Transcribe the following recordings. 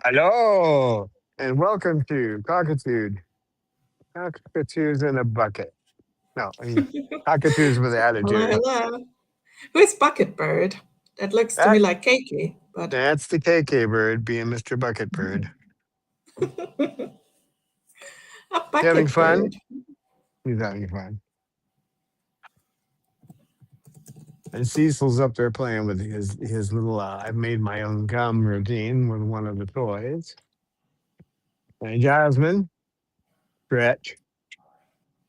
Hello, and welcome to Cockatude. Cockatoos in a bucket. No, I mean cockatoos with Hello, attitude. hello. Who's Bucket Bird? That looks to me That like Keiki, but that's the KK bird being Mr. Bucket Bird. a You having Bucket fun? Bird. He's having fun. And Cecil's up there playing with his little. I've made my own gum routine with one of the toys. And Jasmine, Stretch,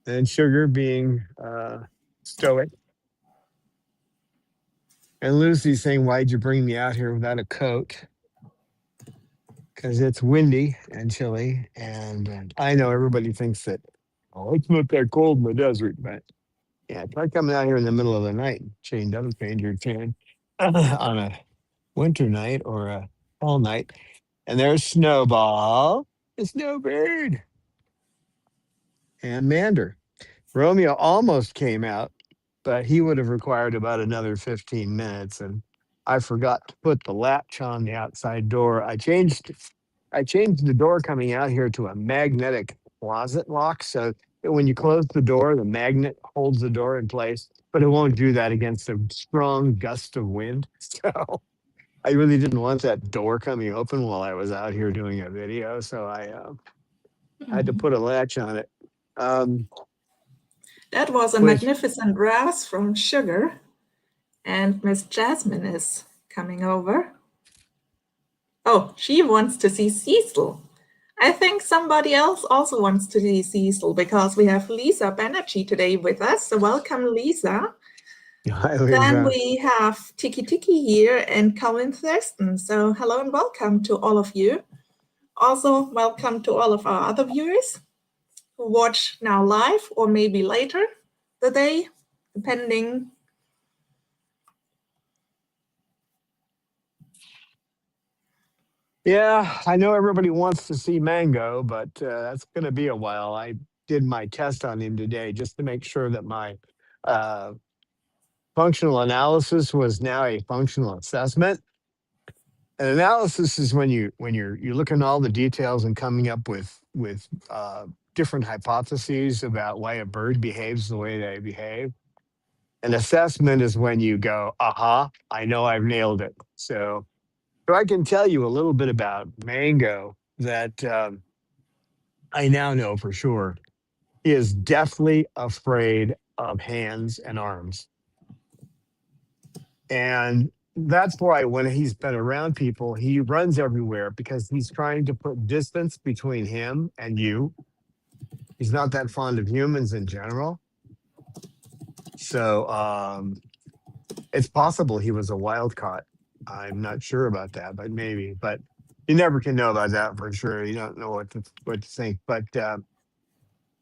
and Sugar being stoic. And Lucy saying, "Why'd you bring me out here without a coat?" Because it's windy and chilly. And I know everybody thinks that, oh, it's not that cold in the desert. But yeah, try coming out here in the middle of the night, chained up, change your tan on a winter night or a fall night. And there's Snowball, the snowbird, and Mander. Romeo almost came out, but he would have required about another 15 minutes. And I forgot to put the latch on the outside door. I changed the door coming out here to a magnetic closet lock. So that when you close the door, the magnet holds the door in place, but it won't do that against a strong gust of wind. So I really didn't want that door coming open while I was out here doing a video. So I had to put a latch on it. Um, That was a which magnificent rouse from Sugar, and Miss Jasmine is coming over. Oh, she wants to see Cecil. I think somebody else also wants to see Cecil because we have Lisa Banerjee today with us. So welcome, Lisa. Then we have Tiki Tiki here and Colin Thurston. So hello and welcome to all of you. Also, welcome to all of our other viewers who watch now live or maybe later the day, depending. Yeah, I know everybody wants to see Mango, but that's going to be a while. I did my test on him today just to make sure that my uh, functional analysis was now a functional assessment. An analysis is when you're looking at all the details and coming up with different hypotheses about why a bird behaves the way they behave. An assessment is when you go, aha, I know I've nailed it. So I can tell you a little bit about Mango that I now know for sure. He is deathly afraid of hands and arms. And that's why when he's been around people, he runs everywhere because he's trying to put distance between him and you. He's not that fond of humans in general. So it's possible he was a wild caught. I'm not sure about that, but maybe. But you never can know about that for sure. You don't know what to think. But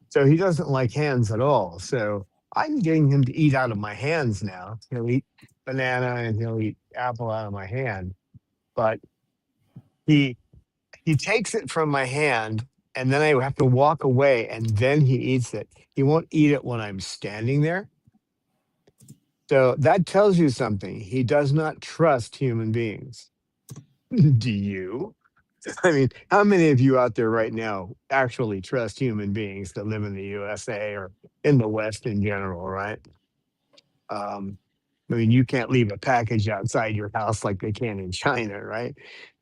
so he doesn't like hands at all. So I'm getting him to eat out of my hands now. He'll eat banana and he'll eat apple out of my hand. But he he takes it from my hand and then I have to walk away and then he eats it. He won't eat it when I'm standing there. So that tells you something. He does not trust human beings. Do you? I mean, how many of you out there right now actually trust human beings that live in the USA or in the West in general, right? Um, I mean, you can't leave a package outside your house like they can in China, right?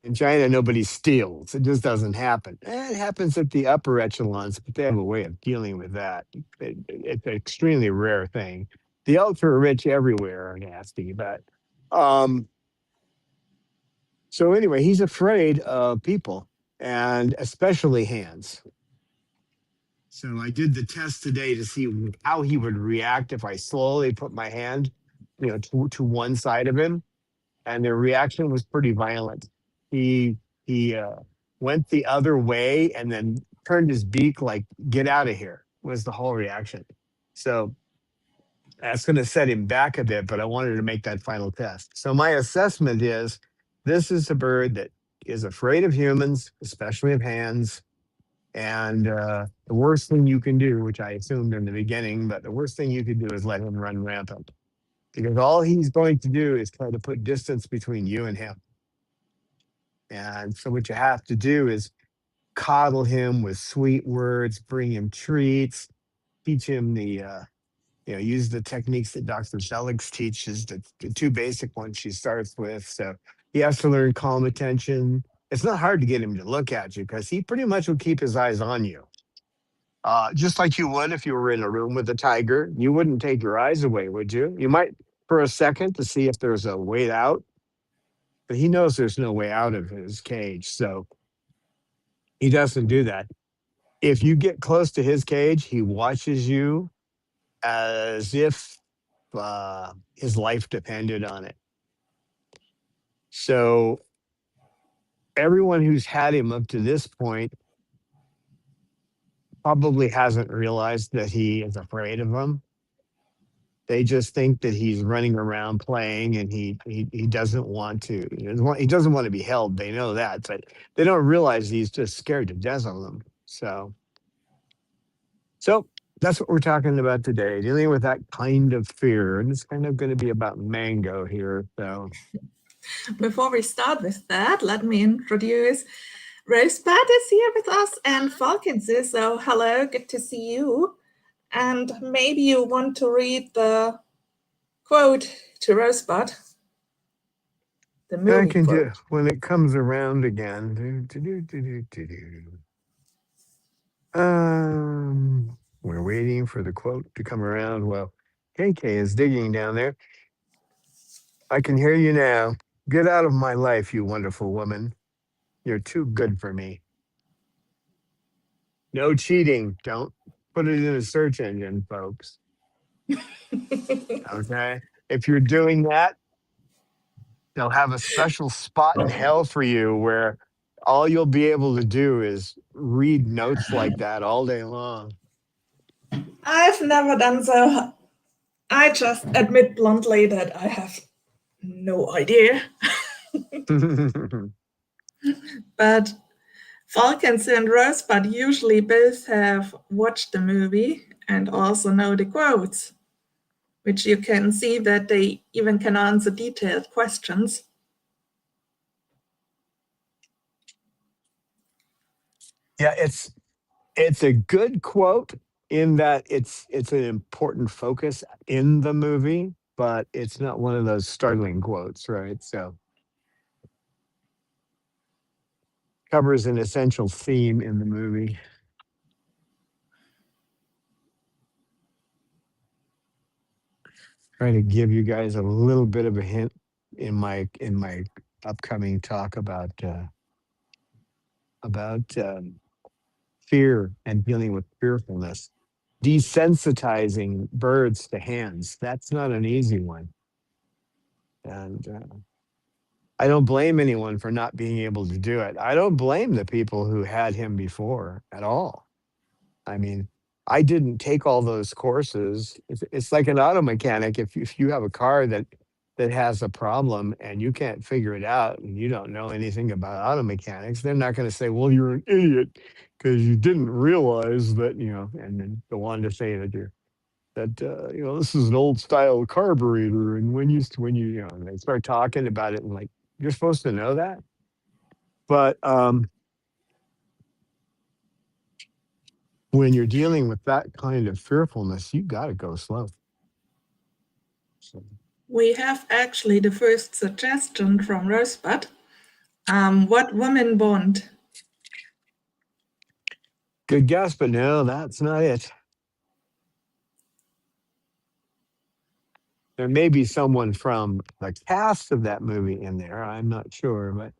In China, nobody steals. It just doesn't happen. It happens at the upper echelons, but they have a way of dealing with that. It's an extremely rare thing. The ultra rich everywhere are nasty, but um, so anyway, he's afraid of people and especially hands. So I did the test today to see how he would react if I slowly put my hand to one side of him, and their reaction was pretty violent. He went the other way and then turned his beak like "Get out of here" was the whole reaction. So that's going to set him back a bit, but I wanted to make that final test. So my assessment is this is a bird that is afraid of humans, especially of hands. And the worst thing you can do, which I assumed in the beginning, but the worst thing you could do is let him run rampant because all he's going to do is try to put distance between you and him. And so what you have to do is coddle him with sweet words, bring him treats, teach him use the techniques that Dr. Selig teaches, the two basic ones she starts with. So he has to learn calm attention. It's not hard to get him to look at you because he pretty much will keep his eyes on you. Just like you would if you were in a room with a tiger. You wouldn't take your eyes away, would you? You might for a second to see if there's a way out, but he knows there's no way out of his cage. So he doesn't do that. If you get close to his cage, he watches you as if his life depended on it. So everyone who's had him up to this point probably hasn't realized that he is afraid of them. They just think that he's running around playing and he doesn't want to. He doesn't want to be held. They know that, but they don't realize he's just scared to death of them. So that's what we're talking about today, dealing with that kind of fear. And it's kind of going to be about Mango here. So Before we start with that, let me introduce Rosebud is here with us and Falcons is. So hello, good to see you. And maybe you want to read the quote to Rosebud. The movie I can quote. do when it comes around again. We're waiting for the quote to come around. Well, KK is digging down there. I can hear you now. Get out of my life, you wonderful woman. You're too good for me. No cheating. Don't put it in a search engine, folks. Okay? If you're doing that, they'll have a special spot in hell for you where all you'll be able to do is read notes like that all day long. I've never done so. I just admit bluntly that I have no idea. But Falcons and Rosebud usually both have watched the movie and also know the quotes, which you can see that they even can answer detailed questions. Yeah, it's a good quote in that it's an important focus in the movie, but it's not one of those startling quotes, right? So covers an essential theme in the movie. Trying to give you guys a little bit of a hint in my upcoming talk about fear and dealing with fearfulness. Desensitizing birds to hands. That's not an easy one. And I don't blame anyone for not being able to do it. I don't blame the people who had him before at all. I mean, I didn't take all those courses. It's like an auto mechanic. If you have a car that has a problem and you can't figure it out and you don't know anything about auto mechanics, they're not going to say, "Well, you're an idiot because you didn't realize that," and then go on to say that this is an old style carburetor, and when you and they start talking about it and like you're supposed to know that, but when you're dealing with that kind of fearfulness, you got to go slow. So, We have actually the first suggestion from Rosebud. What women want? good guess, but no, that's not it. There may be someone from the cast of that movie in there. I'm not sure, but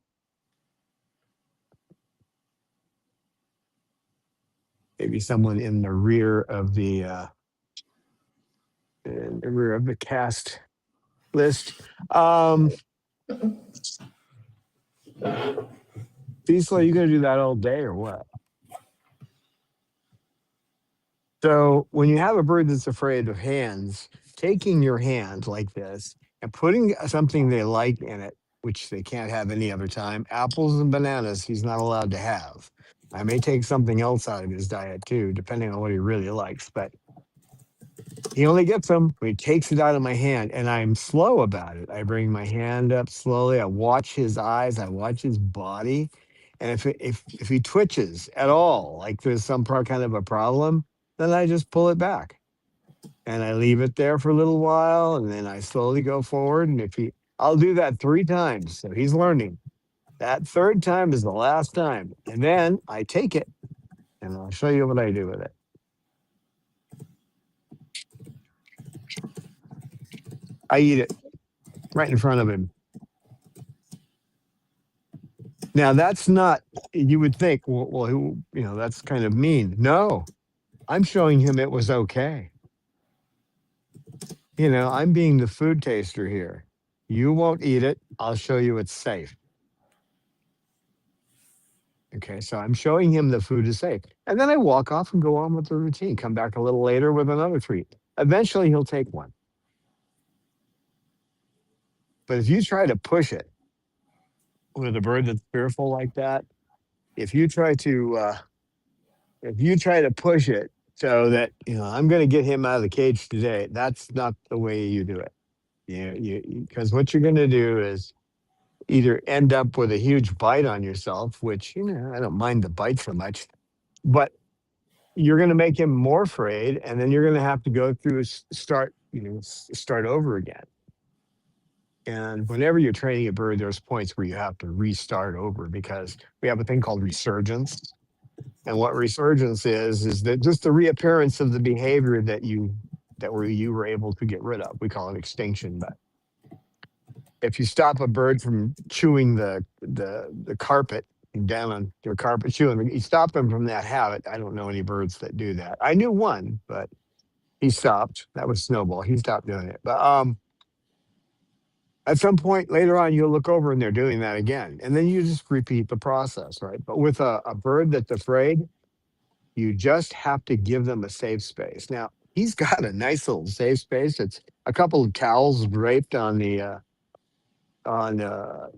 maybe someone in the rear of the cast. list. Cecil, are you going to do that all day or what? So when you have a bird that's afraid of hands, taking your hand like this and putting something they like in it, which they can't have any other time, apples and bananas, he's not allowed to have. I may take something else out of his diet too, depending on what he really likes, but he only gets them when he takes it out of my hand, and I'm slow about it. I bring my hand up slowly. I watch his eyes. I watch his body, and if he twitches at all, like there's some kind of a problem, then I just pull it back, and I leave it there for a little while, and then I slowly go forward. And I'll do that 3 times. So he's learning. That third time is the last time, and then I take it, and I'll show you what I do with it. I eat it right in front of him. Now that's not. You would think, that's kind of mean. No, I'm showing him it was okay. I'm being the food taster here. You won't eat it. I'll show you it's safe. Okay, so I'm showing him the food is safe. And then I walk off and go on with the routine, come back a little later with another treat. Eventually he'll take one. But if you try to push it with a bird that's fearful like that, if you try to push it so that I'm going to get him out of the cage today, that's not the way you do it. Because what you're going to do is either end up with a huge bite on yourself, which I don't mind the bite so much, but you're going to make him more afraid, and then you're going to have to go through start over again. And whenever you're training a bird, there's points where you have to restart over, because we have a thing called resurgence. And what resurgence is that just the reappearance of the behavior that you were able to get rid of. We call it extinction. But if you stop a bird from chewing the carpet down on your carpet, chewing, you stop them from that habit. I don't know any birds that do that. I knew one, but he stopped. That was Snowball. He stopped doing it. But at some point later on, you'll look over and they're doing that again. And then you just repeat the process, right? But with a bird that's afraid, you just have to give them a safe space. Now, he's got a nice little safe space. It's a couple of towels draped on the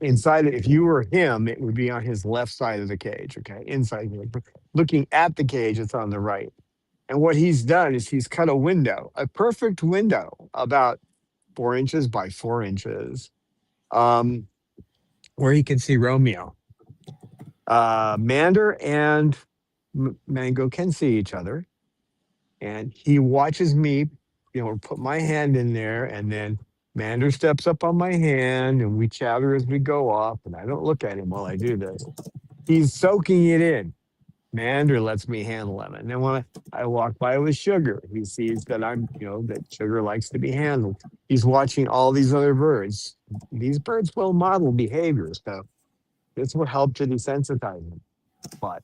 inside. If you were him, it would be on his left side of the cage, okay? Inside, looking at the cage, it's on the right. And what he's done is he's cut a window, a perfect window, about 4 inches by 4 inches, where he can see Romeo. Mander and Mango can see each other, and he watches me, put my hand in there, and then Mander steps up on my hand, and we chatter as we go off, and I don't look at him while I do this. He's soaking it in. Mander lets me handle him. And then when I walk by with Sugar, he sees that that Sugar likes to be handled. He's watching all these other birds. These birds will model behavior, so this will help to desensitize them. But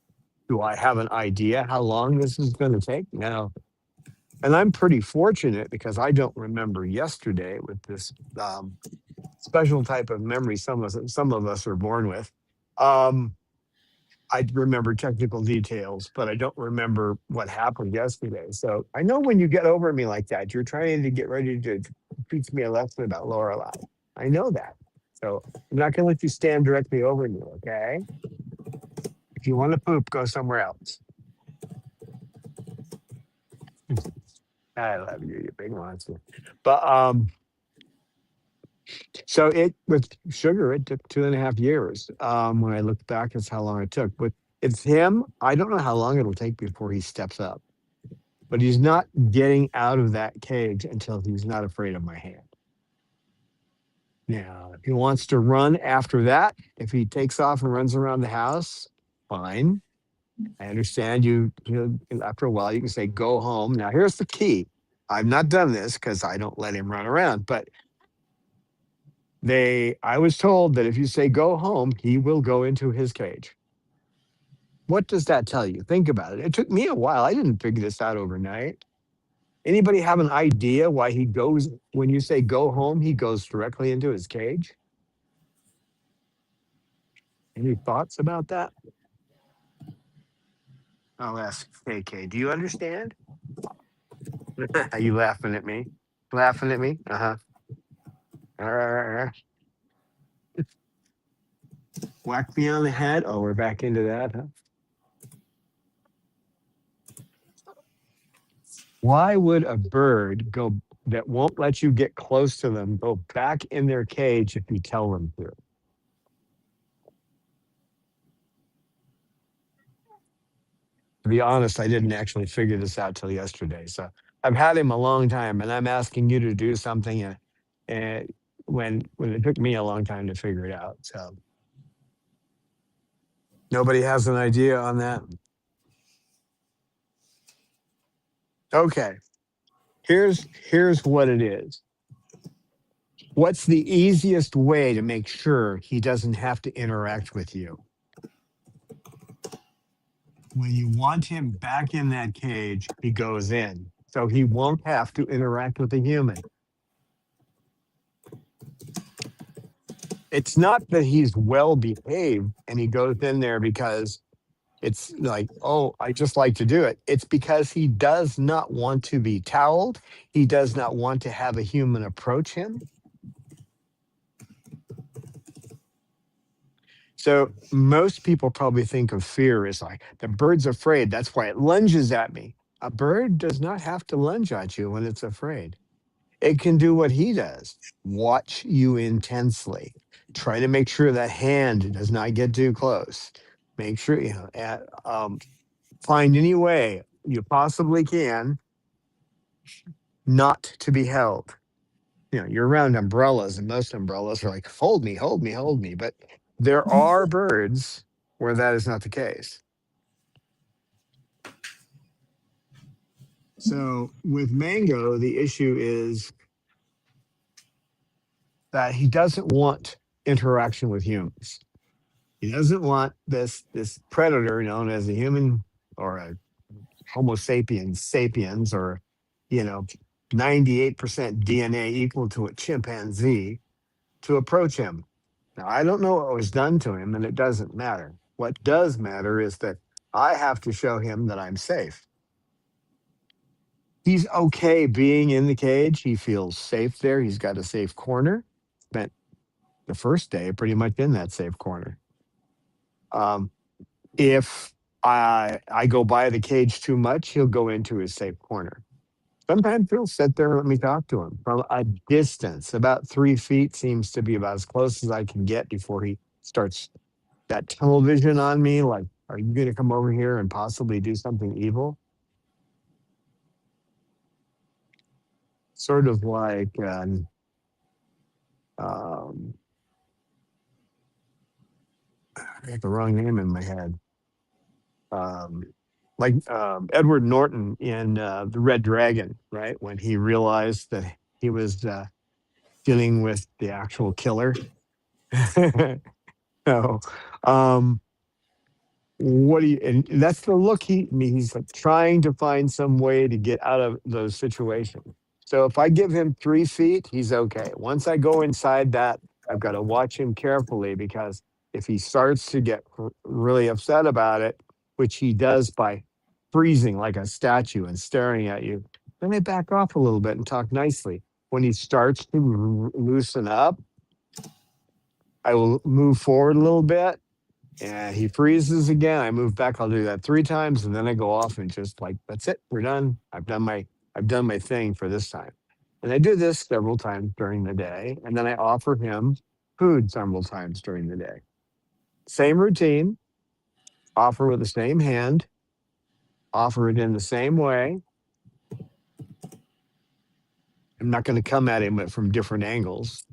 do I have an idea how long this is going to take? No. And I'm pretty fortunate because I don't remember yesterday with this special type of memory some of us are born with. I remember technical details, but I don't remember what happened yesterday. So I know when you get over me like that, you're trying to get ready to teach me a lesson about Lorelei. I know that. So I'm not going to let you stand directly over me, okay? If you want to poop, go somewhere else. I love you, you big monster. But so with Sugar, it took 2.5 years. When I look back, that's how long it took. But it's him. I don't know how long it'll take before he steps up. But he's not getting out of that cage until he's not afraid of my hand. Now, if he wants to run after that, if he takes off and runs around the house, fine. I understand you after a while, you can say, go home. Now, here's the key. I've not done this because I don't let him run around, but I was told that if you say go home, he will go into his cage. What does that tell you? Think about it. It took me a while. I didn't figure this out overnight. Anybody have an idea why he goes, when you say go home, he goes directly into his cage? Any thoughts about that? I'll ask KK. Do you understand? Are you laughing at me? Laughing at me? Uh huh. Whack me on the head. Oh, we're back into that, huh? Why would a bird go that won't let you get close to them go back in their cage if you tell them to? To be honest, I didn't actually figure this out till yesterday. So I've had him a long time, and I'm asking you to do something, and when it took me a long time to figure it out. So nobody has an idea on that. Okay, here's what it is. What's the easiest way to make sure he doesn't have to interact with you? When you want him back in that cage, he goes in. So he won't have to interact with a human. It's not that he's well behaved and he goes in there because it's like, oh, I just like to do it. It's because he does not want to be toweled. He does not want to have a human approach him. So most people probably think of fear as like the bird's afraid. That's why it lunges at me. A bird does not have to lunge at you when it's afraid. It can do what he does, watch you intensely. Try to make sure that hand does not get too close. Make sure, find any way you possibly can not to be held. You're around umbrellas, and most umbrellas are like, hold me, hold me, hold me. But there are birds where that is not the case. So with Mango, the issue is that he doesn't want interaction with humans. He doesn't want this predator known as a human or a Homo sapiens or you know 98% DNA equal to a chimpanzee to approach him. Now I don't know what was done to him, and it doesn't matter. What does matter is that I have to show him that I'm safe. He's okay being in the cage. He feels safe there. He's got a safe corner. Spent the first day pretty much in that safe corner. Um, if I go by the cage too much, he'll go into his safe corner. Sometimes he'll sit there and let me talk to him from a distance. About 3 feet seems to be about as close as I can get before he starts that tunnel vision on me. Like, are you going to come over here and possibly do something evil? Sort of like, I got the wrong name in my head. Um, like Edward Norton in The Red Dragon, right? When he realized that he was dealing with the actual killer. so, um, what do you, and that's the look he's like trying to find some way to get out of those situations. So if I give him 3 feet, he's okay. Once I go inside that, I've got to watch him carefully because if he starts to get really upset about it, which he does by freezing like a statue and staring at you, then I back off a little bit and talk nicely. When he starts to loosen up, I will move forward a little bit and he freezes again. I move back. I'll do that 3 times, and then I go off and just like, that's it. We're done. I've done my thing for this time. And I do this several times during the day, and then I offer him food several times during the day. Same routine. Offer with the same hand. Offer it in the same way. I'm not going to come at him from different angles.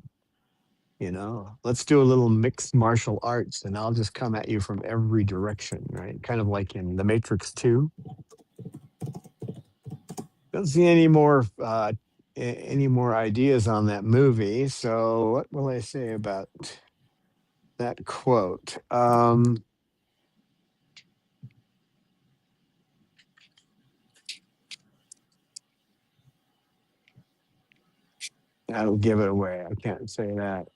Let's do a little mixed martial arts, and I'll just come at you from every direction, right? Kind of like in The Matrix 2. Don't see any more ideas on that movie. So what will I say about that quote? That'll give it away. I can't say that.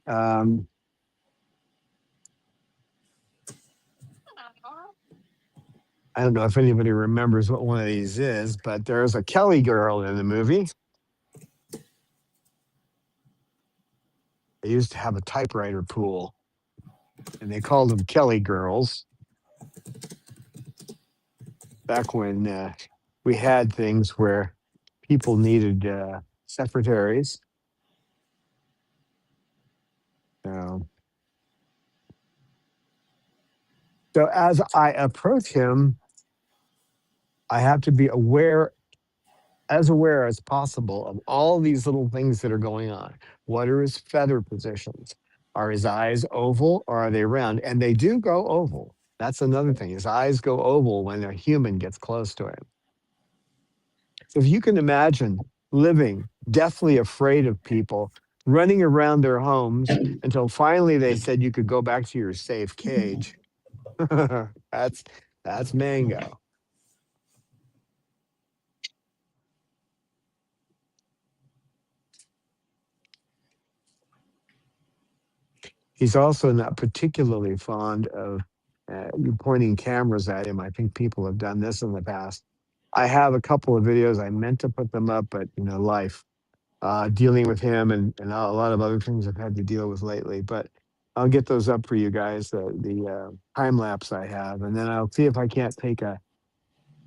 I don't know if anybody remembers what one of these is, but there's a Kelly girl in the movie. They used to have a typewriter pool, and they called them Kelly girls back when we had things where people needed secretaries. So, so as I approach him, I have to be aware as possible of all these little things that are going on. What are his feather positions? Are his eyes oval or are they round? And they do go oval. That's another thing. His eyes go oval when a human gets close to him. So if you can imagine living deathly afraid of people, running around their homes until finally they said you could go back to your safe cage. that's that's Mango. He's also not particularly fond of you pointing cameras at him. I think people have done this in the past. I have a couple of videos. I meant to put them up, but life, dealing with him and a lot of other things I've had to deal with lately. But I'll get those up for you guys. The time lapse I have, and then I'll see if I can't take a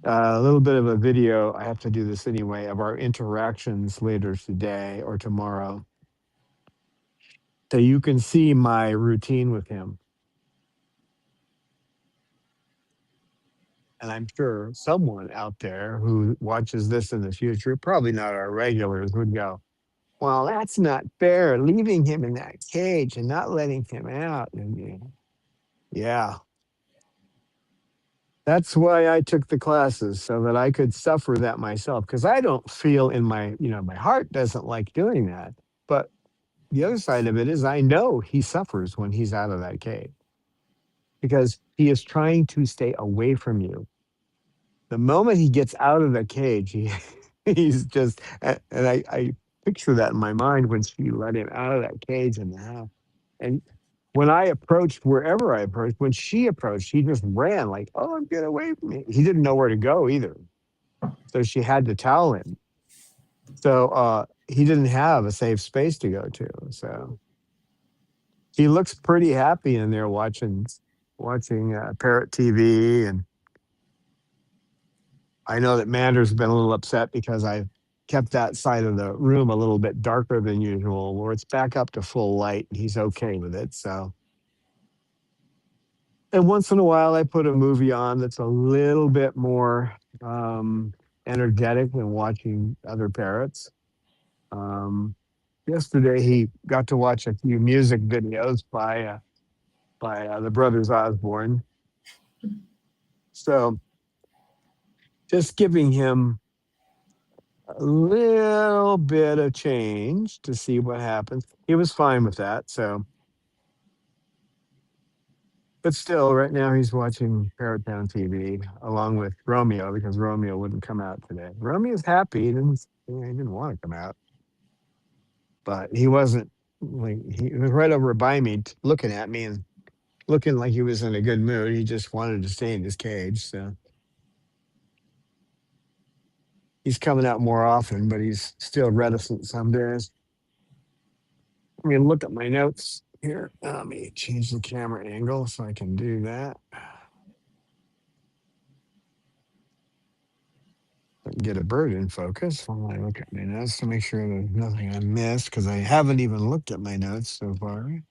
little bit of a video. I have to do this anyway of our interactions later today or tomorrow, so you can see my routine with him. And I'm sure someone out there who watches this in the future, probably not our regulars, would go, well, that's not fair, leaving him in that cage and not letting him out. And yeah, that's why I took the classes, so that I could suffer that myself. Because I don't feel in my heart doesn't like doing that. But the other side of it is I know he suffers when he's out of that cage because he is trying to stay away from you. The moment he gets out of the cage, he's just, and I picture that in my mind when she let him out of that cage in the house. And when I approached, wherever I approached, when she approached, he just ran like, oh, get away from me. He didn't know where to go either. So she had to towel him. So he didn't have a safe space to go to. So he looks pretty happy in there watching Parrot TV. And I know that Mander's been a little upset because I kept that side of the room a little bit darker than usual, where it's back up to full light. And he's okay with it. So, and once in a while, I put a movie on that's a little bit more energetic than watching other parrots. Um, Yesterday, he got to watch a few music videos by the brothers Osborne. So, just giving him a little bit of change to see what happens. He was fine with that. So, but still, right now he's watching Parrot Town TV along with Romeo because Romeo wouldn't come out today. Romeo's happy. He didn't want to come out, but he wasn't. Like, he was right over by me, looking at me and looking like he was in a good mood. He just wanted to stay in his cage. So he's coming out more often, but he's still reticent some days. I mean, look at my notes here. Let me change the camera angle so I can do that. Get a bird in focus while I look at my notes to make sure there's nothing I missed, because I haven't even looked at my notes so far.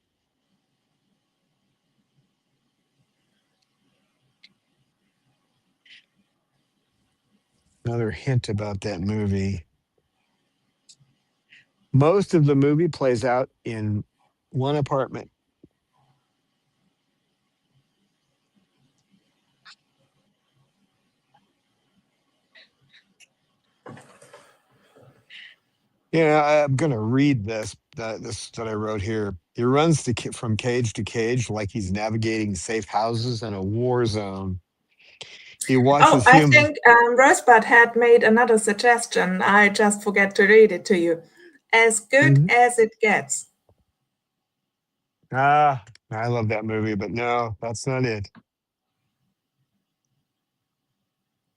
Another hint about that movie. Most of the movie plays out in one apartment. Yeah, I'm going to read this that I wrote here. He runs from cage to cage like he's navigating safe houses in a war zone. He Oh, watches I humans. think Rosebud had made another suggestion. I just forget to read it to you. As good Mhm. as it gets. Ah, I love that movie, but no, that's not it.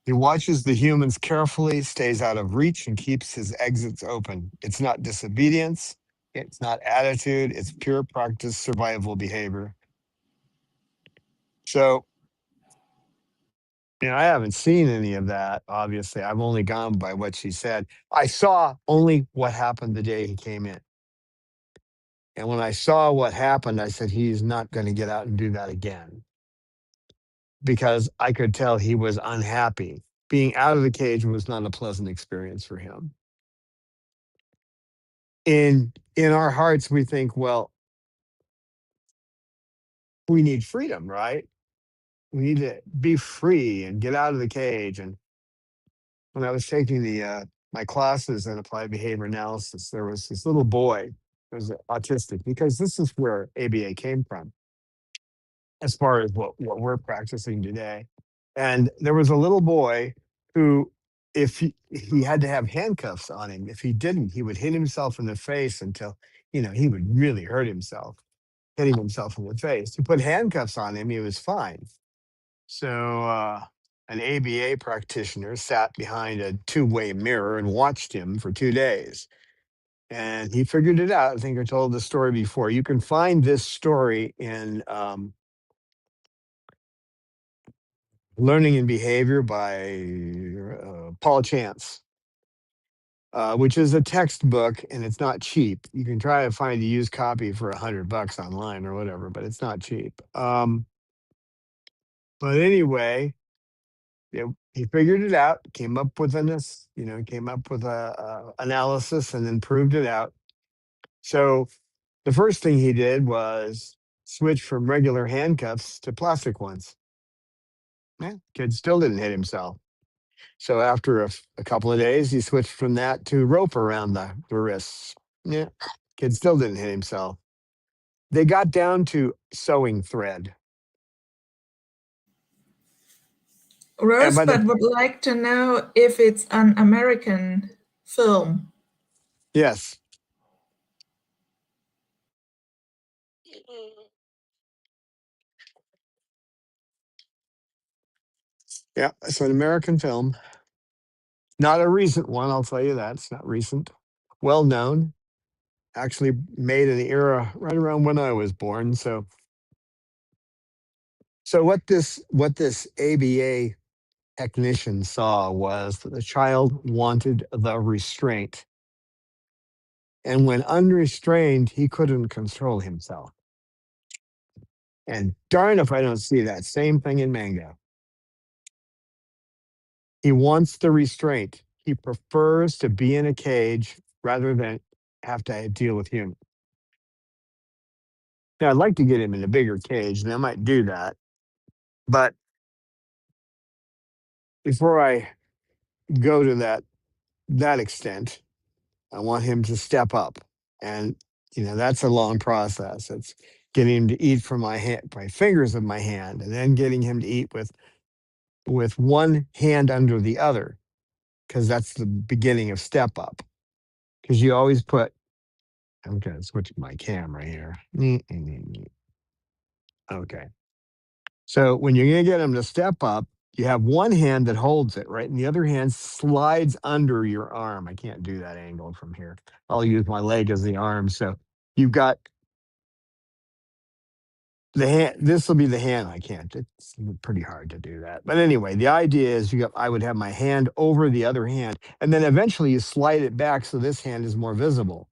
He watches the humans carefully, stays out of reach, and keeps his exits open. It's not disobedience. It's not attitude. It's pure practice survival behavior. So, I haven't seen any of that, obviously. I've only gone by what she said. I saw only what happened the day he came in. And when I saw what happened, I said, he's not going to get out and do that again because I could tell he was unhappy. Being out of the cage was not a pleasant experience for him. In our hearts, we think, well, we need freedom, right? We need to be free and get out of the cage. And when I was taking the my classes in applied behavior analysis, there was this little boy who was autistic because this is where ABA came from, as far as what we're practicing today. And there was a little boy who, if he had to have handcuffs on him, if he didn't, he would hit himself in the face until he would really hurt himself, hitting himself in the face. You put handcuffs on him, he was fine. So an ABA practitioner sat behind a two-way mirror and watched him for 2 days. And he figured it out. I think I told the story before. You can find this story in Learning and Behavior by Paul Chance, which is a textbook and it's not cheap. You can try to find a used copy for $100 online or whatever, but it's not cheap. But anyway, he figured it out, came up with came up with a analysis and then proved it out. So the first thing he did was switch from regular handcuffs to plastic ones. Yeah, kid still didn't hit himself. So after a couple of days, he switched from that to rope around the wrists. Yeah, kid still didn't hit himself. They got down to sewing thread. And by the Rosebud would like to know if it's an American film. Yes. Yeah, it's an American film. Not a recent one, I'll tell you that. It's not recent. Well known. Actually made in the era right around when I was born. So what this ABA technician saw was that the child wanted the restraint. And when unrestrained, he couldn't control himself. And darn if I don't see that same thing in Mango. He wants the restraint. He prefers to be in a cage rather than have to deal with humans. Now, I'd like to get him in a bigger cage, and I might do that. But before I go to that extent, I want him to step up, and that's a long process. It's getting him to eat from my hand, my fingers of my hand, and then getting him to eat with one hand under the other, because that's the beginning of step up. Because you always put. I'm gonna switch my camera here. Okay. So when you're going to get them to step up, you have one hand that holds it, right? And the other hand slides under your arm. I can't do that angle from here. I'll use my leg as the arm. So you've got the hand. This will be the hand. I can't. It's pretty hard to do that. But anyway, the idea is I would have my hand over the other hand. And then eventually you slide it back so this hand is more visible.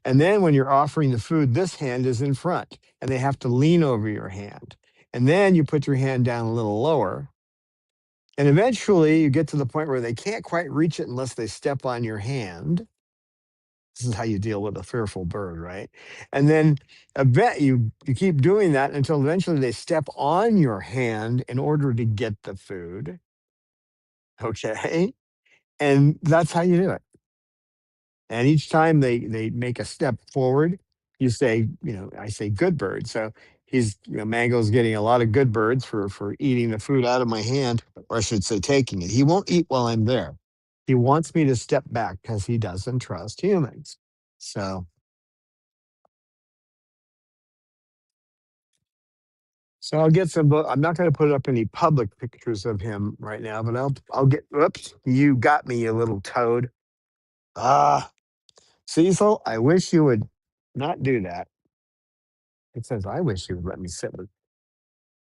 And then when you're offering the food, this hand is in front and they have to lean over your hand. And then you put your hand down a little lower. And eventually you get to the point where they can't quite reach it unless they step on your hand. This is how you deal with a fearful bird, right? And then I bet you keep doing that until eventually they step on your hand in order to get the food. Okay. And that's how you do it. And each time they make a step forward, you say, I say good bird. So Mango's getting a lot of good birds for eating the food out of my hand, or I should say taking it. He won't eat while I'm there. He wants me to step back because he doesn't trust humans. So I'll get some. I'm not going to put up any public pictures of him right now, but I'll get. Whoops, you got me, you little toad. Ah, Cecil, I wish you would not do that. It says I wish you would let me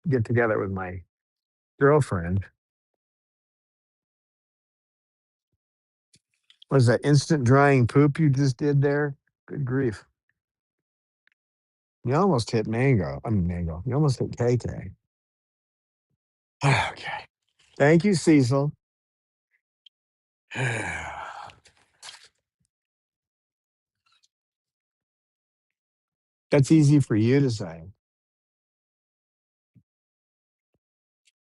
get together with my girlfriend. Was that instant drying poop you just did there? Good grief! You almost hit mango. I mean mango. You almost hit KK. Okay. Thank you, Cecil. That's easy for you to say.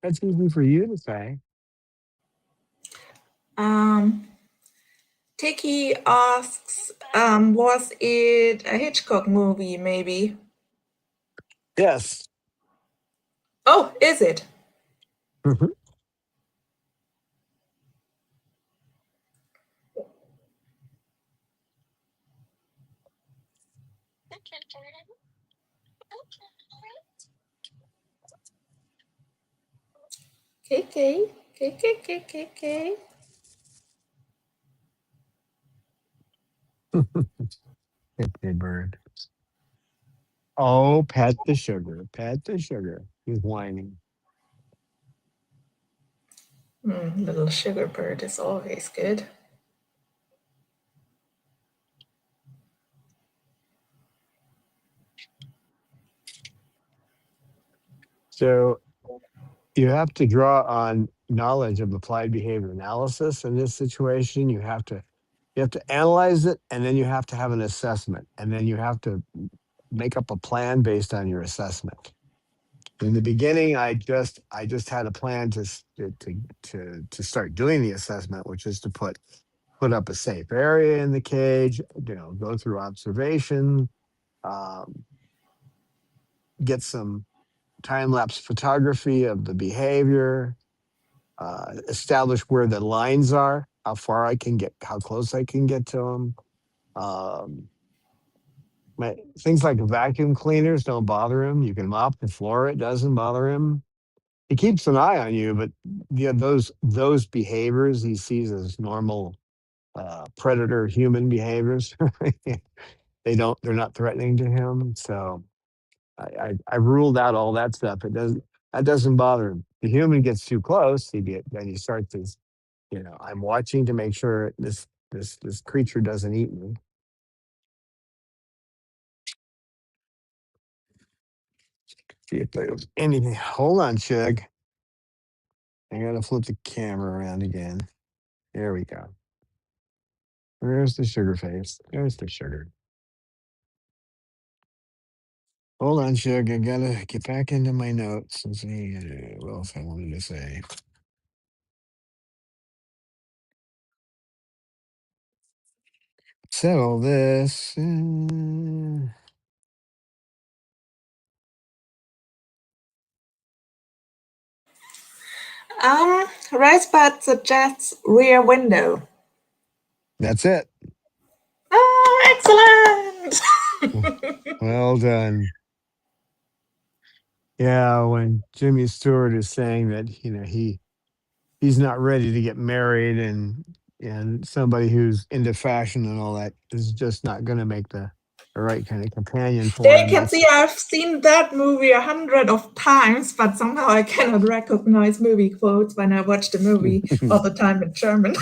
That's easy for you to say. Um, Tiki asks, was it a Hitchcock movie, maybe? Yes. Oh, is it? Mhm. KK, KK. Hit the bird. Oh, pet the sugar. Pet the sugar. He's whining. Little sugar bird is always good. So you have to draw on knowledge of applied behavior analysis in this situation. You have to analyze it, and then you have to have an assessment, and then you have to make up a plan based on your assessment. In the beginning, I just had a plan to start doing the assessment, which is to put up a safe area in the cage, go through observation, um, get some time lapse photography of the behavior, establish where the lines are, how far I can get, how close I can get to them. Um, things like vacuum cleaners don't bother him. You can mop the floor; it doesn't bother him. He keeps an eye on you, but those behaviors he sees as normal predator human behaviors. They're not threatening to him. So I ruled out all that stuff. That doesn't bother him. The human gets too close, then he starts to, I'm watching to make sure this creature doesn't eat me. See if there's anything. Hold on, Shug. I gotta flip the camera around again. There we go. Where's the sugar face? There's the sugar. Hold on, Shug. I gotta get back into my notes and see what else I wanted to say. Settle this. Rosebud suggests Rear Window. That's it. Oh, excellent! Well done. Yeah, when Jimmy Stewart is saying that he's not ready to get married, and somebody who's into fashion and all that is just not going to make the right kind of companion for There you him. can see I've seen that movie 100 of times, but somehow I cannot recognize movie quotes when I watch the movie all the time in German.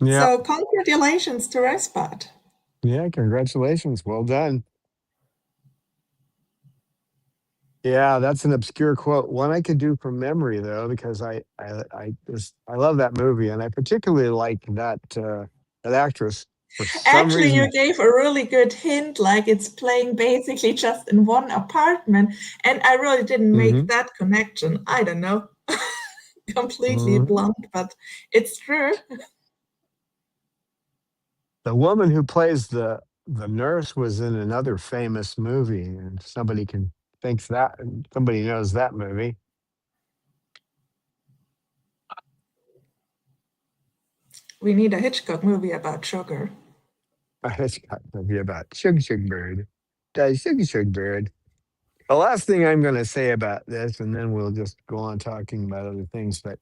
Yeah, So congratulations to Rosebud. yeah. Congratulations. Well done. Yeah, that's an obscure quote. One I could do from memory though, because I love that movie, and I particularly like that actress for some Actually, you reason. gave a really good hint, like it's playing basically just in one apartment, and I really didn't make Hmm. that connection. I don't know. Completely blunt, but it's true. The woman who plays the nurse was in another famous movie, and somebody knows that movie. We need a Hitchcock movie about sugar. It's got to be about Shug Bird. Does Shug Bird. The last thing I'm going to say about this, and then we'll just go on talking about other things, but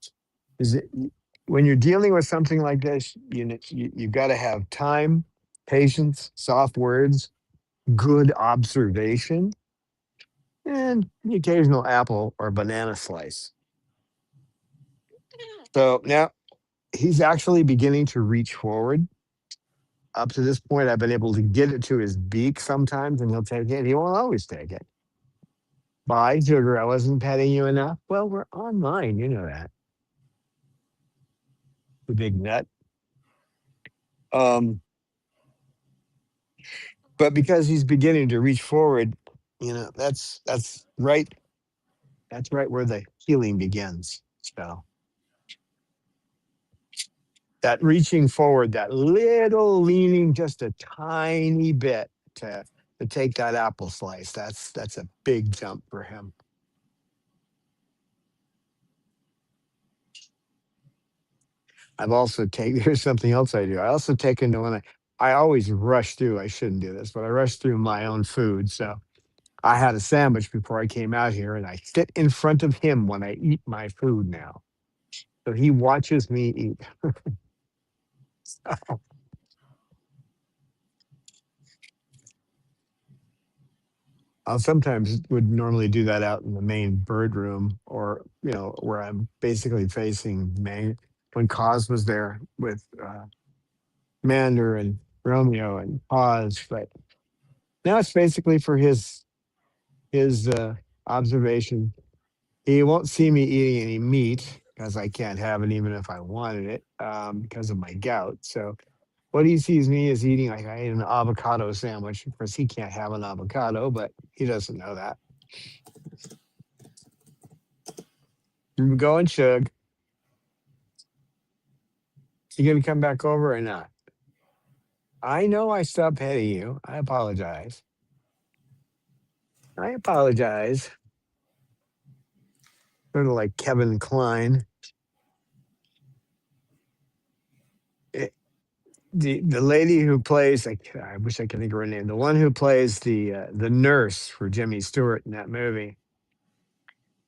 is it when you're dealing with something like this, you got to have time, patience, soft words, good observation, and the occasional apple or banana slice. So now he's actually beginning to reach forward. Up to this point, I've been able to get it to his beak sometimes, and he'll take it. He won't always take it. Bye, sugar. I wasn't petting you enough. Well, we're online. You know that. The big nut. Um, but because he's beginning to reach forward, that's right. That's right where the healing begins. So that reaching forward, that little leaning just a tiny bit to take that apple slice. That's a big jump for him. I've also taken here's something else I do. I also take into when I always rush through. I shouldn't do this, but I rush through my own food. So I had a sandwich before I came out here, and I sit in front of him when I eat my food now. So he watches me eat. I'll sometimes would normally do that out in the main bird room, or where I'm basically facing main. When Cos was there with Mander and Romeo and Paz, but now it's basically for his observation. He won't see me eating any meat because I can't have it even if I wanted it because of my gout. So what he sees me is eating, like I ate an avocado sandwich. Of course, he can't have an avocado, but he doesn't know that. You going, Shug? You gonna come back over or not? I know I stopped petting you. I apologize. I apologize. Sort of like Kevin Klein. It, the lady who plays, I wish I could think of her name. The one who plays the nurse for Jimmy Stewart in that movie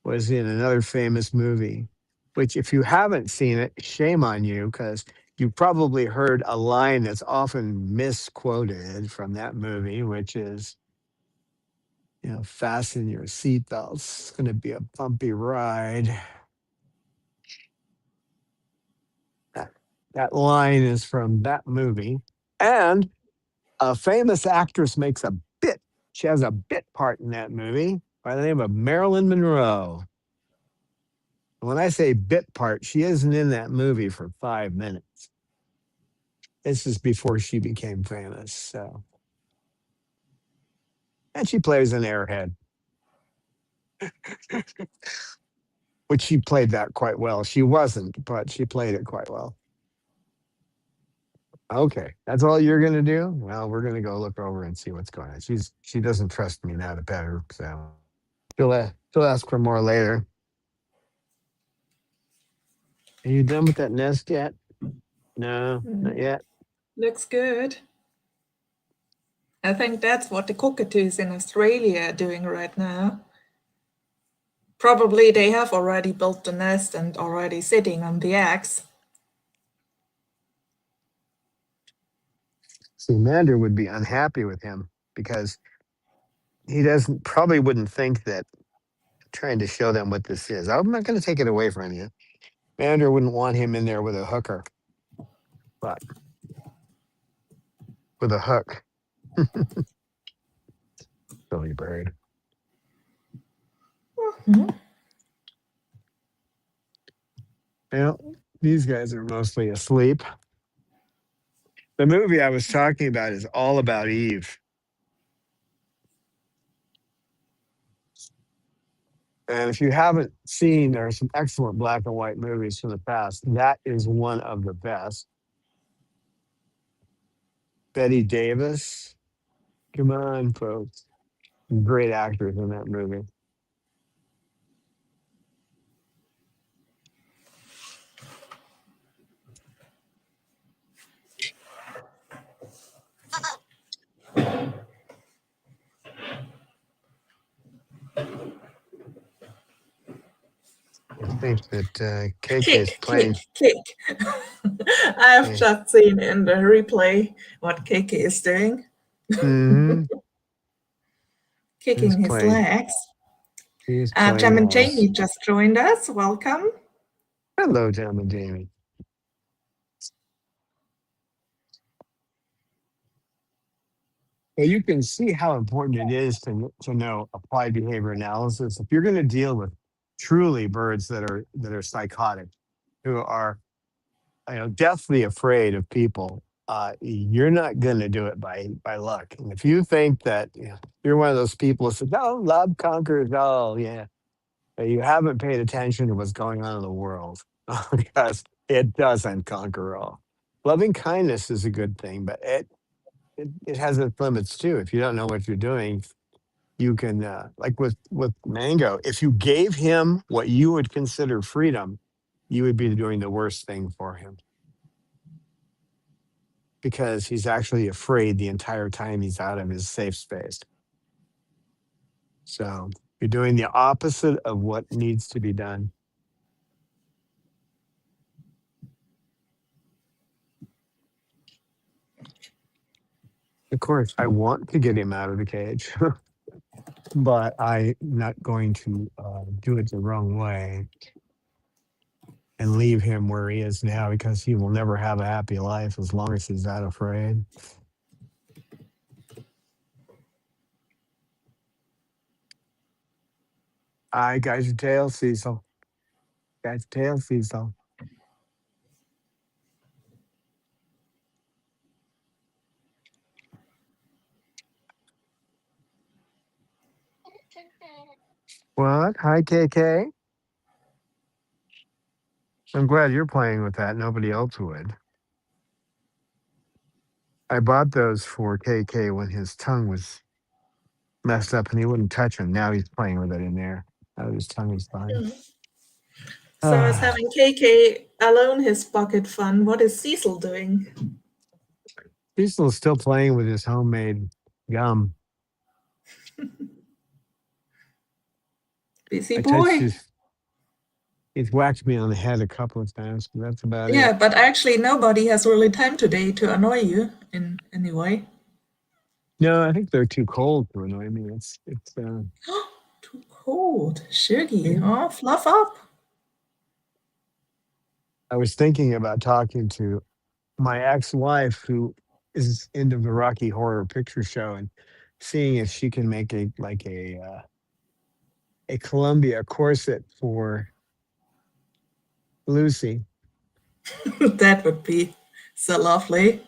was in another famous movie. Which, if you haven't seen it, shame on you, because you probably heard a line that's often misquoted from that movie, which is, fasten your seatbelts. It's going to be a bumpy ride. That, that line is from that movie. And a famous actress makes a bit. She has a bit part in that movie by the name of Marilyn Monroe. When I say bit part, she isn't in that movie for 5 minutes. This is before she became famous. So, and she plays an airhead, which she played that quite well. She wasn't, but she played it quite well. Okay, that's all you're gonna do. Well, we're gonna go look over and see what's going on. She doesn't trust me now to pet her, so she'll ask for more later. Are you done with that nest yet? No, not yet. Looks good. I think that's what the cockatoos in Australia are doing right now. Probably they have already built the nest and already sitting on the eggs. See, Mander would be unhappy with him because he doesn't probably wouldn't think that trying to show them what this is. I'm not going to take it away from you. Mander wouldn't want him in there with a hooker, but with a hook. Silly bird. Mhm. Well, these guys are mostly asleep. The movie I was talking about is all about Eve. And if you haven't seen, there are some excellent black and white movies from the past. That is one of the best. Betty Davis. Come on, folks. Great actors in that movie. think that KK is Kick, playing. kick, kick. I've Okay. just seen in the replay what KK is doing, Mm-hmm. He's kicking his playing. legs. He's Jem playing and house. Jamie just joined us. Welcome. Hello, Tom and Jamie. Well, you can see how important it is to know applied behavior analysis. If you're going to deal with truly birds that are psychotic, who are deathly afraid of people, you're not going to do it by luck. And if you think that you're one of those people who says, "No, love conquers all," yeah, you haven't paid attention to what's going on in the world because it doesn't conquer all. Loving kindness is a good thing, but it has its limits too. If you don't know what you're doing, you can like with Mango, if you gave him what you would consider freedom, you would be doing the worst thing for him because he's actually afraid the entire time he's out of his safe space. So you're doing the opposite of what needs to be done. Of course, I want to get him out of the cage, but I'm not going to do it the wrong way and leave him where he is now because he will never have a happy life as long as he's that afraid. I got your tail, Cecil. Got your tail, Cecil. What? Hi, KK. I'm glad you're playing with that. Nobody else would. I bought those for KK when his tongue was messed up and he wouldn't touch them. Now he's playing with it in there. Now his tongue is fine. So is having KK alone his pocket fun? What is Cecil doing? Cecil's still playing with his homemade gum. Busy I touched boy. his. He's whacked me on the head a couple of times, but that's about Yeah, it. but actually nobody has really time today to annoy you in any way. No, I think they're too cold to annoy me. It's. Too cold. Shuggy, Yeah. huh? Fluff up. I was thinking about talking to my ex-wife, who is into the Rocky Horror Picture Show, and seeing if she can make a Columbia corset for Lucy. That would be so lovely.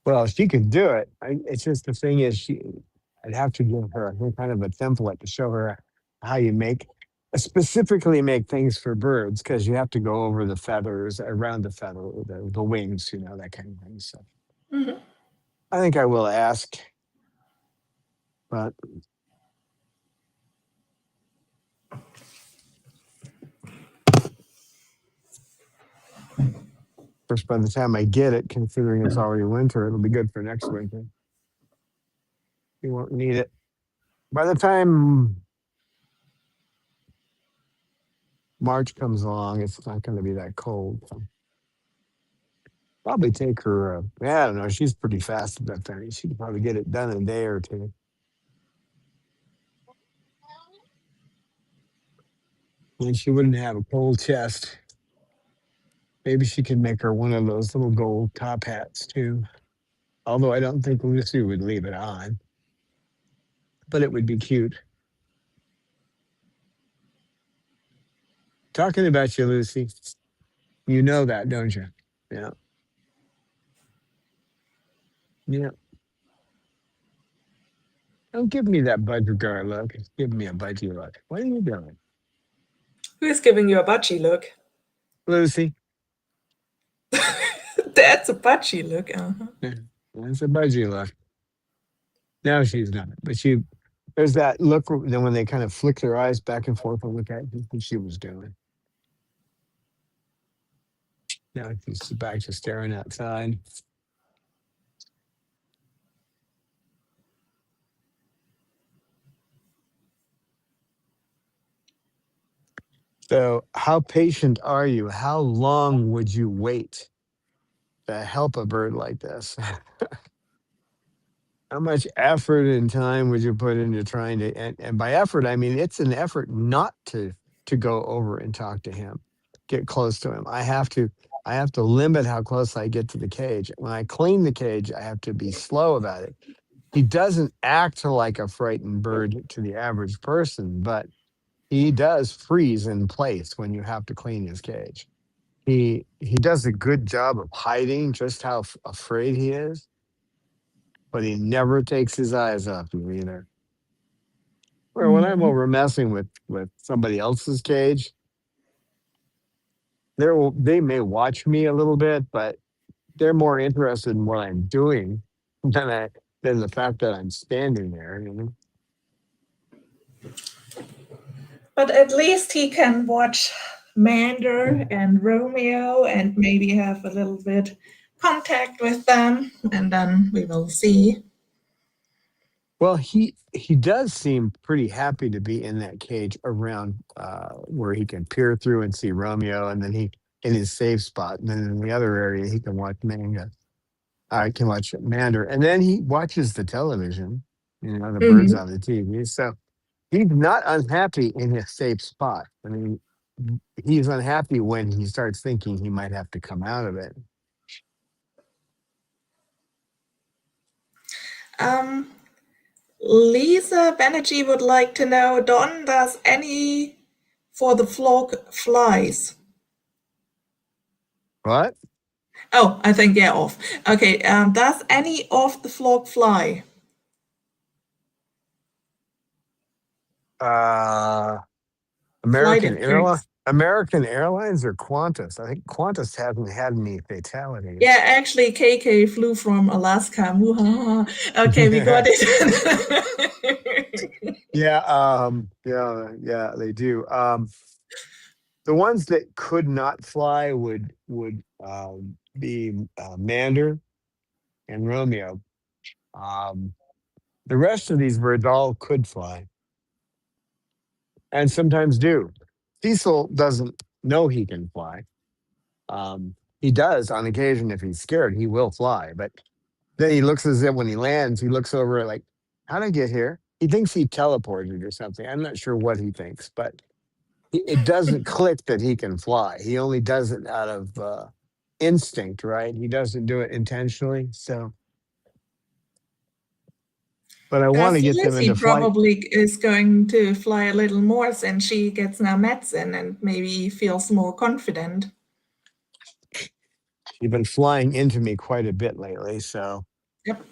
Well, she could do it. It's just the thing is, I'd have to give her some kind of a template to show her how you specifically make things for birds because you have to go over the feathers, around the feather, the wings, that kind of thing. So Mhm. I think I will ask, but first, by the time I get it, considering it's already winter, it'll be good for next winter. You won't need it. By the time March comes along, it's not going to be that cold. So probably take her, I don't know, she's pretty fast at that thing. She could probably get it done in a day or two. And she wouldn't have a cold chest. Maybe she could make her one of those little gold top hats too. Although I don't think Lucy would leave it on, but it would be cute. Talking about you, Lucy. You know that, don't you? Yeah. Yeah. Don't give me that Budgergar look. Give me a budgie look. What are you doing? Who is giving you a budgie look? Lucy. That's a budgie look. Uh-huh. Yeah, that's a budgie look. No, she's not. But there's that look then when they kind of flick their eyes back and forth and look at you, what she was doing. Now she's back to staring outside. So, how patient are you? How long would you wait to help a bird like this? How much effort and time would you put into trying to, and by effort, I mean it's an effort not to go over and talk to him, get close to him. I have to limit how close I get to the cage. When I clean the cage, I have to be slow about it. He doesn't act like a frightened bird to the average person, but he does freeze in place when you have to clean his cage. He does a good job of hiding just how afraid he is, but he never takes his eyes off you either. Or when I'm Mm. over messing with somebody else's cage, they may watch me a little bit, but they're more interested in what I'm doing than the fact that I'm standing there. You know? But at least he can watch Mander and Romeo and maybe have a little bit contact with them, and then we will see. Well, he does seem pretty happy to be in that cage around where he can peer through and see Romeo, and then he in his safe spot, and then in the other area he can watch Manga. I can watch Mander, and then he watches the television. You know, the birds Mhm. on the TV. So he's not unhappy in his safe spot. I mean, he's unhappy when he starts thinking he might have to come out of it. Um, Lisa Banerjee would like to know, Don, does any for the flock flies? What? Oh, I think yeah, off. Okay, does any of the flock fly? Uh, Flighted birds. American Airlines or Qantas? I think Qantas hasn't had any fatalities. Yeah, actually, KK flew from Alaska. Muhaha. Okay, we got it. Yeah, yeah, they do. The ones that could not fly would be Mander and Romeo. Um, the rest of these birds all could fly, and sometimes do. Cecil doesn't know he can fly. He does on occasion if he's scared, he will fly. But then he looks as if when he lands, he looks over like, "How'd I get here?" He thinks he teleported or something. I'm not sure what he thinks, but it doesn't click that he can fly. He only does it out of instinct, right? He doesn't do it intentionally. So, but I want to get them into Felicity flight. probably is going to fly a little more since she gets now medicine and maybe feels more confident. She's been flying into me quite a bit lately. So Yep.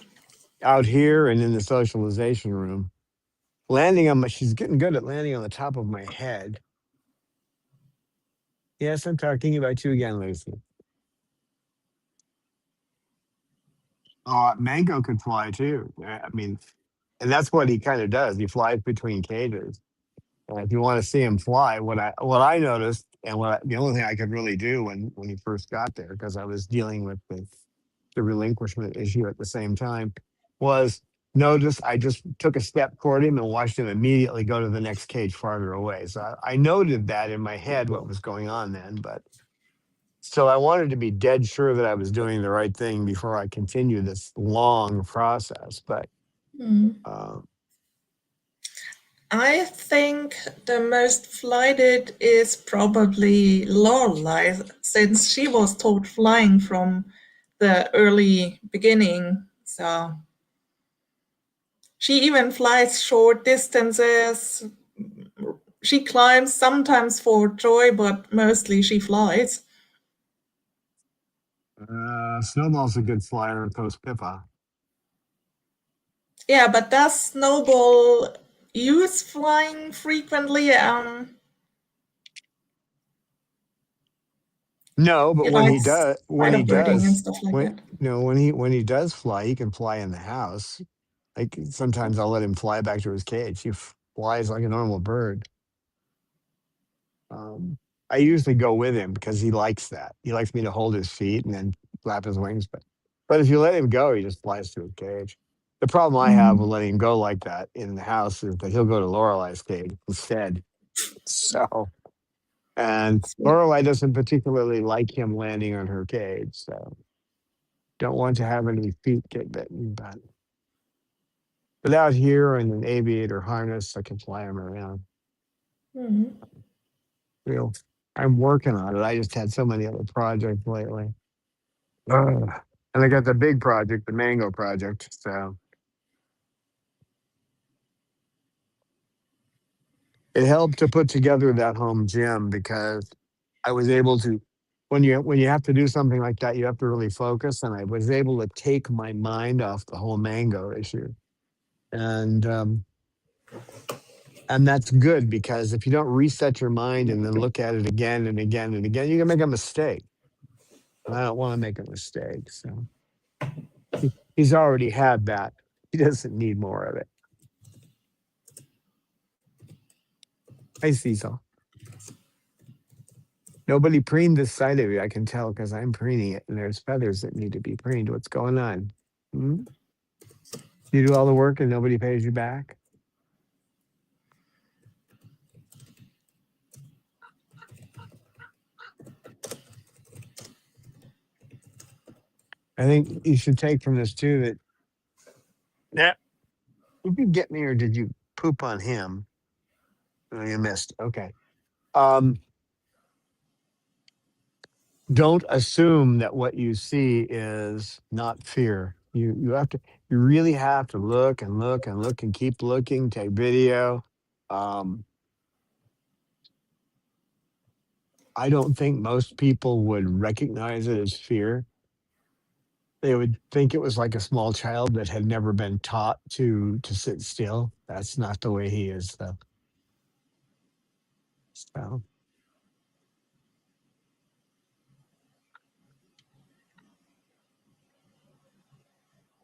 out here and in the socialization room, she's getting good at landing on the top of my head. Yes, I'm talking about you again, Lucy. Mango could fly too. I mean, and that's what he kind of does. He flies between cages. If you want to see him fly, what I noticed, and the only thing I could really do when he first got there, because I was dealing with the relinquishment issue at the same time, was notice I just took a step toward him and watched him immediately go to the next cage farther away. So I noted that in my head what was going on then, but still I wanted to be dead sure that I was doing the right thing before I continue this long process. But Hmm. uh, I think the most flighted is probably Lorelei, since she was taught flying from the early beginning. So she even flies short distances. She climbs sometimes for joy, but mostly she flies. Snowball's a good flyer, post Pippa. Yeah, but does Snowball use flying frequently? No, but He when he likes does, when spider he birding and does, stuff like when that. when he does fly, he can fly in the house. Like sometimes I'll let him fly back to his cage. He flies like a normal bird. Um, I usually go with him because he likes that. He likes me to hold his feet and then flap his wings. But if you let him go, he just flies to his cage. The problem I have with Mm. letting him go like that in the house is that he'll go to Lorelei's cage instead. So And Lorelai doesn't particularly like him landing on her cage, so don't want to have any feet get bitten. But out here in an aviator harness, I can fly him around. Mhm. Real, I'm working on it. I just had so many other projects lately. Ugh. And I got the big project, the mango project. So it helped to put together that home gym because I was able to when you have to do something like that, you have to really focus. And I was able to take my mind off the whole mango issue. And and that's good because if you don't reset your mind and then look at it again and again and again, you can make a mistake. And I don't want to make a mistake. So he's already had that. He doesn't need more of it. Hi, Cecil. Nobody preened this side of you. I can tell because I'm preening it, and there's feathers that need to be preened. What's going on? Hmm? You do all the work and nobody pays you back? I think you should take from this too that yeah, did you get me or did you poop on him? Oh, you missed. Okay. Um, don't assume that what you see is not fear. You have to you really have to look and look and look and keep looking, take video. Um, I don't think most people would recognize it as fear. They would think it was like a small child that had never been taught to sit still. That's not the way he is, though. So,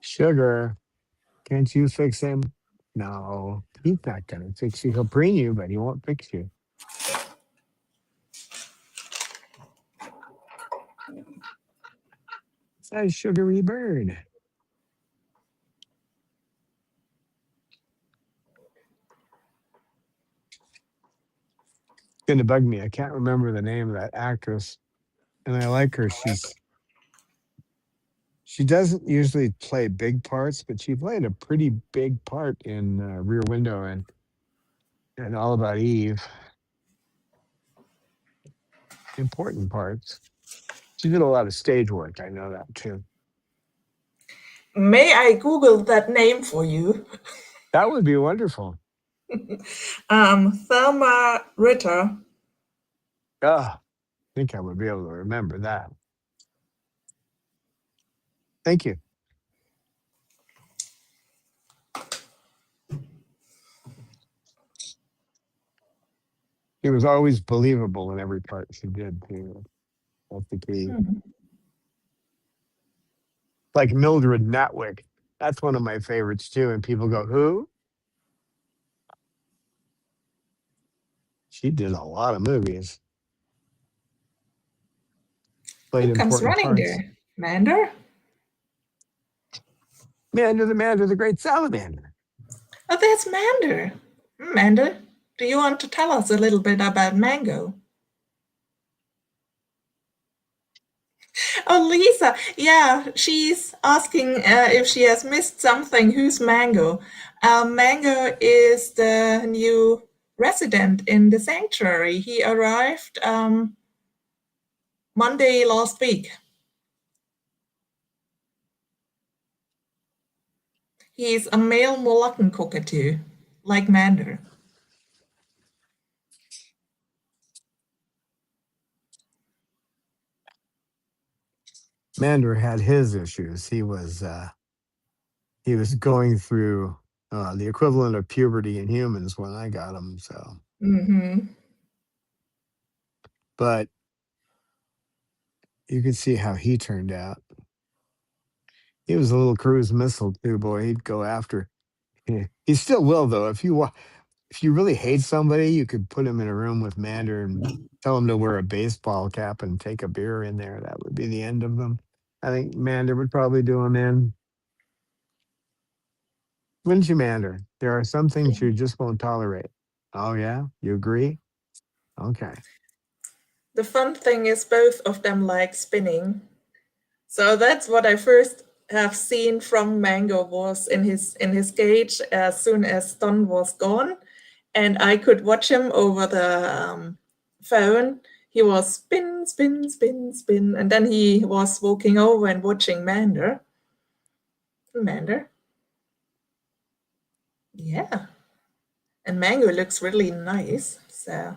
sugar, can't you fix him? No, he's not gonna fix you. He'll preen you, but he won't fix you. It's a sugary bird. It's gonna bug me. I can't remember the name of that actress, and I like her. She doesn't usually play big parts, but she played a pretty big part in Rear Window and All About Eve. Important parts. She did a lot of stage work. I know that too. May I Google that name for you? That would be wonderful. Thelma Ritter. Ah, I think I would be able to remember that. Thank you. She was always believable in every part she did too. That's the key. Hmm. Like Mildred Natwick. That's one of my favorites too. And people go, who? She did a lot of movies, played Who comes important running parts. there? Mander? Mander, the Great Salamander. Oh, that's Mander. Mander, do you want to tell us a little bit about Mango? Oh, Lisa, yeah, she's asking if she has missed something. Who's Mango? Mango is the new resident in the sanctuary. He arrived Monday last week. He's a male Moluccan cockatoo, like Mander. Mander had his issues. He was going through the equivalent of puberty in humans when I got him. So, Mm-hmm. but you can see how he turned out. He was a little cruise missile too, boy. He'd go after. He still will though. If you really hate somebody, you could put him in a room with Mander and tell him to wear a baseball cap and take a beer in there. That would be the end of them. I think Mander would probably do him in. Wouldn't you, Mander? There are some things you just won't tolerate. Oh yeah, you agree? Okay. The fun thing is both of them like spinning. So that's what I first have seen from Mango was in his cage as soon as Don was gone, and I could watch him over the phone. He was spin, spin, spin, spin, and then he was walking over and watching Mander. Mander, yeah, and Mango looks really nice. So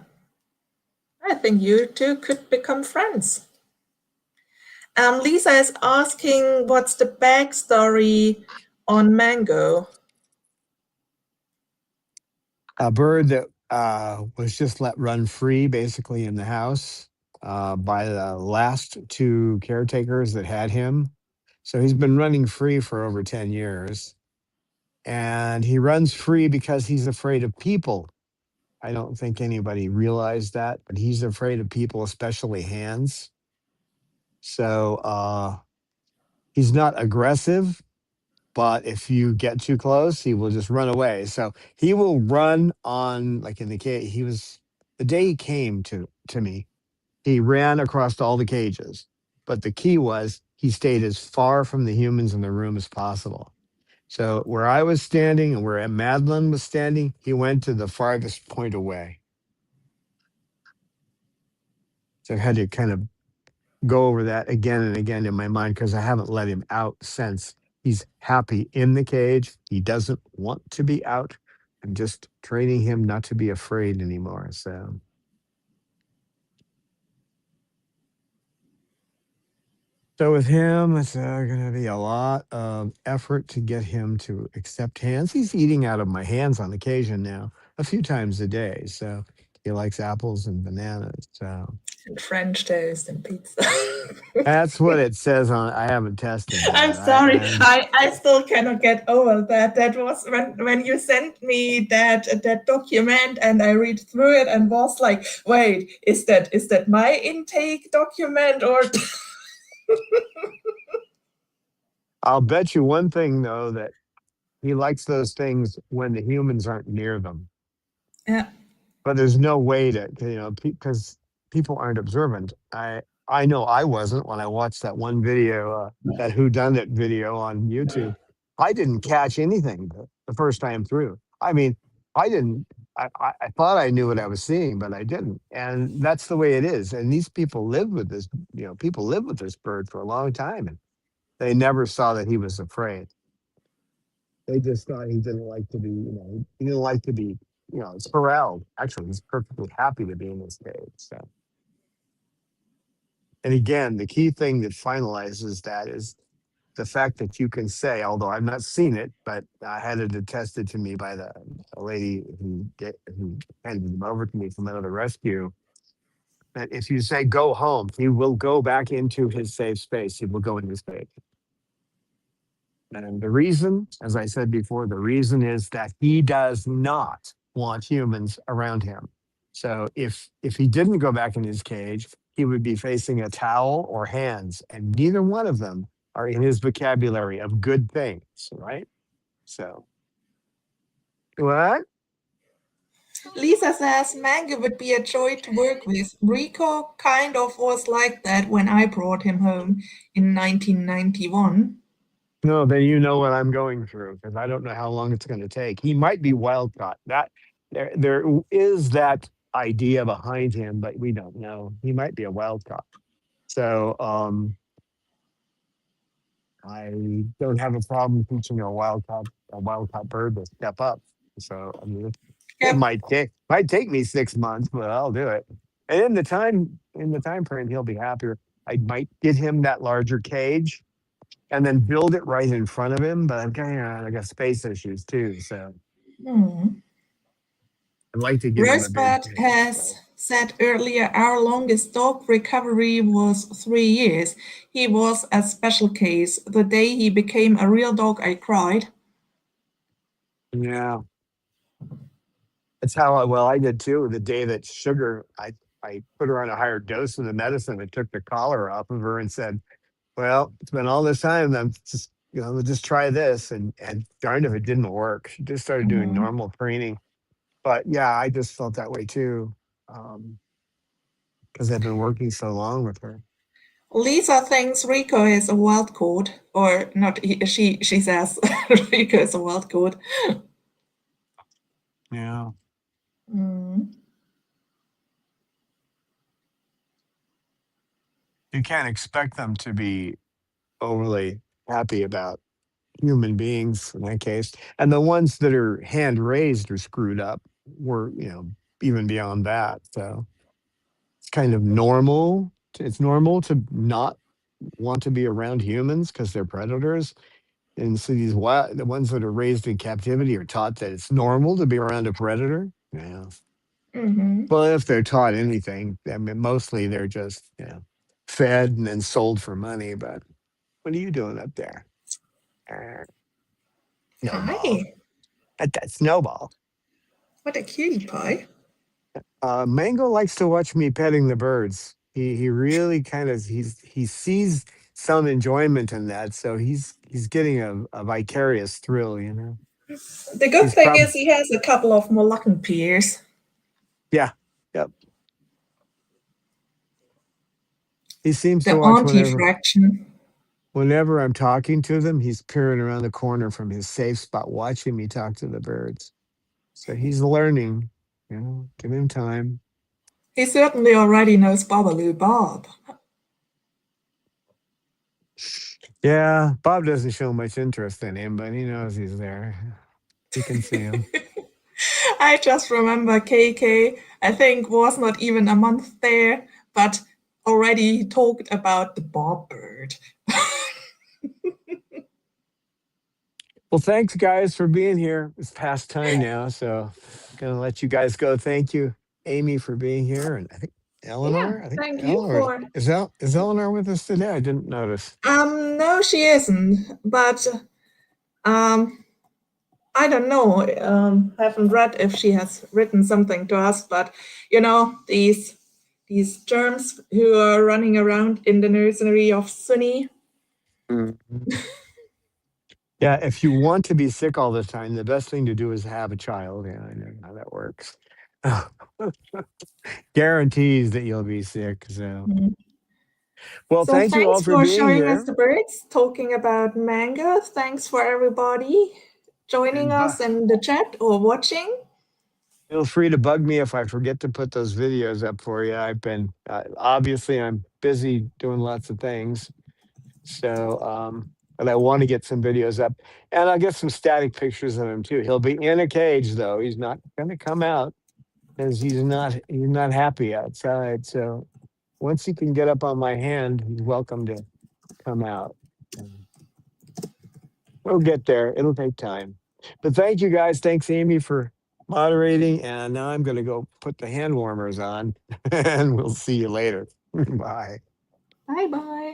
I think you two could become friends. Lisa is asking what's the backstory on Mango? A bird that was just let run free basically in the house by the last two caretakers that had him. So he's been running free for over 10 years. And he runs free because he's afraid of people. I don't think anybody realized that, but he's afraid of people, especially hands. So he's not aggressive, but if you get too close, he will just run away. So he will run on, like in the cage. He was the day he came to me. He ran across all the cages, but the key was he stayed as far from the humans in the room as possible. So where I was standing and where Madeline was standing, he went to the farthest point away. So I had to kind of go over that again and again in my mind because I haven't let him out since. He's happy in the cage. He doesn't want to be out. I'm just training him not to be afraid anymore. So with him, it's going to be a lot of effort to get him to accept hands. He's eating out of my hands on occasion now, a few times a day. So he likes apples and bananas. So And French toast and pizza. that's what it says on. I haven't tested I'm that. sorry, I still cannot get over that. That was when you sent me that document, and I read through it and was like, wait, is that my intake document or? I'll bet you one thing though that he likes those things when the humans aren't near them. Yeah. But there's no way to because people aren't observant. I know I wasn't when I watched that one video, that who done it video on YouTube. I didn't catch anything the first time through. I mean, I didn't. I thought I knew what I was seeing, but I didn't. And that's the way it is. And these people live with this. People live with this bird for a long time, and they never saw that he was afraid. They just thought he didn't like to be, he didn't like to be, corralled. Actually, he's perfectly happy to be in this cage. So, and again, the key thing that finalizes that is the fact that you can say, although I've not seen it, but I had it attested to me by the a lady who handed him over to me from another rescue. That if you say go home, he will go back into his safe space. He will go into his cage. And the reason, as I said before, the reason is that he does not want humans around him. So if he didn't go back in his cage, he would be facing a towel or hands, and neither one of them are in his vocabulary of good things, right? So what? Lisa says Mango would be a joy to work with. Rico kind of was like that when I brought him home in 1991. No, then you know what I'm going through because I don't know how long it's going to take. He might be wild caught. That there is that idea behind him, but we don't know. He might be a wild caught. So I don't have a problem teaching a wild caught bird to step up. So I mean, it Yep. might take me 6 months, but I'll do it. And in the time frame, he'll be happier. I might get him that larger cage and then build it right in front of him. But I got space issues too, so Hmm. I'd like to give him a big Rosebud cage. has So. said earlier our longest dog recovery was 3 years. He was a special case. The day he became a real dog, I cried. Yeah, that's how I did too. The day that Sugar, I put her on a higher dose of the medicine and took the collar off of her and said, "Well, it's been all this time. I'm just we'll just try this." And darned if it didn't work. She just started doing Mhm. normal preening. But yeah, I just felt that way too. Um, because they've been working so long with her. Lisa thinks Rico is a wild card, or not. She says Rico is a wild card. Yeah. Mm. You can't expect them to be overly happy about human beings in that case. And the ones that are hand raised or screwed up were, even beyond that. So it's kind of normal. It's normal to not want to be around humans because they're predators. And so the ones that are raised in captivity are taught that it's normal to be around a predator. Yeah. Mm-hmm. Well, if they're taught anything, I mean, mostly they're just, fed and then sold for money. But what are you doing up there? Snowball. Hi, That's Snowball. what a cutie pie. Mango likes to watch me petting the birds. He really kind of he sees some enjoyment in that, so he's getting a vicarious thrill. The good He's thing probably is he has a couple of Moluccan peers. yeah, yep. He seems The to watch auntie fraction. whenever I'm talking to them. He's peering around the corner from his safe spot, watching me talk to the birds. So he's learning. Give him time. He certainly already knows Babaloo Bob. Yeah, Bob doesn't show much interest in him, but he knows he's there. He can see him. I just remember KK, I think, was not even a month there, but already talked about the Bob bird. Well, thanks, guys, for being here. It's past time now, so I'm gonna let you guys go. Thank you, Amy, for being here, and I think Yeah, Eleanor. I think thank you Eleanor for. is Eleanor with us today? I didn't notice. No, she isn't, but um, I don't know. Haven't read if she has written something to us, but these germs who are running around in the nursery of Sunny. Mhm. Yeah, if you want to be sick all the time, the best thing to do is have a child. Yeah, I know how that works. Guarantees that you'll be sick. So, Mhm. well, So thank you all thanks for for being showing us here. the birds, talking about manga. Thanks for everybody joining And us in the chat or watching. feel free to bug me if I forget to put those videos up for you. I've been obviously I'm busy doing lots of things, so but I want to get some videos up, and I'll get some static pictures of him too. He'll be in a cage though; he's not going to come out because he's not happy outside. So once he can get up on my hand, he's welcome to come out. We'll get there. It'll take time. But thank you guys. Thanks, Amy, for moderating. And now I'm going to go put the hand warmers on and we'll see you later. Bye. Bye bye.